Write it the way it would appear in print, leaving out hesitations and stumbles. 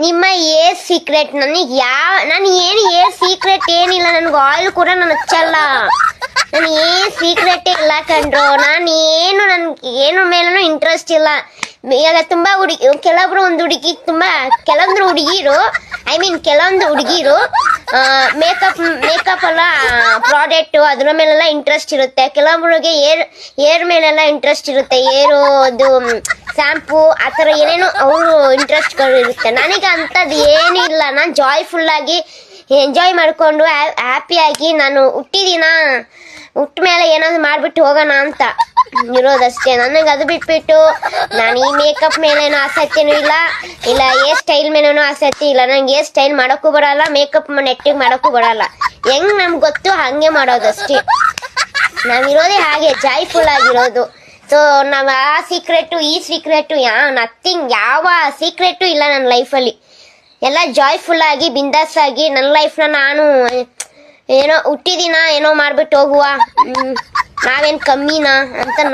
ನಿಮ್ಮ air secret ನನಗೆ ನಾನು ಏರ್ ಸೀಕ್ರೆಟ್ ಏನಿಲ್ಲ. ನನ್ಗೆ ಆಯಿಲ್ ಕೂಡ ನಾನು ಹಚ್ಚಲ್ಲ. ನಾನು ಏನ್ ಸೀಕ್ರೆಟ್ ಇಲ್ಲ ಕಂಡ್ರು. ನನ್ಗೆ ಏನು ಮೇಲೂ ಇಂಟ್ರೆಸ್ಟ್ ಇಲ್ಲ. ಇವಾಗ ತುಂಬಾ ಕೆಲವೊಂದು ಹುಡುಗಿರು ಕೆಲವೊಂದು ಹುಡುಗಿರು ಮೇಕಪ್ ಎಲ್ಲ ಪ್ರಾಡಕ್ಟ್ ಅದ್ರ ಮೇಲೆಲ್ಲ ಇಂಟ್ರೆಸ್ಟ್ ಇರುತ್ತೆ. ಕೆಲವೊಬ್ಬರಿಗೆ ಏರ್ ಮೇಲೆಲ್ಲ ಇಂಟ್ರೆಸ್ಟ್ ಇರುತ್ತೆ. ಅದು ಶಾಂಪೂ ಆ ಥರ ಏನೇನು ಅವರು ಇಂಟ್ರೆಸ್ಟ್ಗಳು ಇರುತ್ತೆ. ನನಗೆ ಅಂಥದ್ದು ಏನೂ ಇಲ್ಲ. ನಾನು ಜಾಯ್ಫುಲ್ ಆಗಿ ಎಂಜಾಯ್ ಮಾಡಿಕೊಂಡು ಹ್ಯಾಪಿಯಾಗಿ ನಾನು ಹುಟ್ಟ ಮೇಲೆ ಏನಾದ್ರು ಮಾಡಿಬಿಟ್ಟು ಹೋಗೋಣ ಅಂತ ಇರೋದಷ್ಟೇ. ನನಗೆ ಅದು ಬಿಟ್ಬಿಟ್ಟು ನಾನು ಈ ಮೇಕಪ್ ಮೇಲೇನೋ ಆಸಕ್ತಿನೂ ಇಲ್ಲ ಹೇರ್ ಸ್ಟೈಲ್ ಮೇಲೇನೋ ಆಸಕ್ತಿ ಇಲ್ಲ. ನಂಗೆ ಹೇರ್ ಸ್ಟೈಲ್ ಮಾಡೋಕ್ಕೂ ಬರಲ್ಲ, ಮೇಕಪ್ ನೆಟ್ಟಿಗೆ ಮಾಡೋಕ್ಕೂ ಬರಲ್ಲ. ಹೆಂಗ್ ನಮ್ಗೆ ಗೊತ್ತು ಹಂಗೆ ಮಾಡೋದಷ್ಟೇ. ನಾವಿರೋದೇ ಹಾಗೆ ಜಾಯ್ಫುಲ್ ಆಗಿರೋದು. ಸೊ ನಾವು ಆ ಸೀಕ್ರೆಟು ಈ ಸೀಕ್ರೆಟು ನಥಿಂಗ್, ಯಾವ ಸೀಕ್ರೆಟು ಇಲ್ಲ ನನ್ನ ಲೈಫಲ್ಲಿ. ಎಲ್ಲ ಜಾಯ್ಫುಲ್ ಆಗಿ ಬಿಂದಾಸ್ ಆಗಿ ನನ್ನ ಲೈಫ್ನ ನಾನು ಏನೋ ಹುಟ್ಟಿದಿನ ಏನೋ ಮಾಡ್ಬಿಟ್ಟು ಹೋಗುವ, ನಾವೇನು ಕಮ್ಮಿನಾ ಅಂತ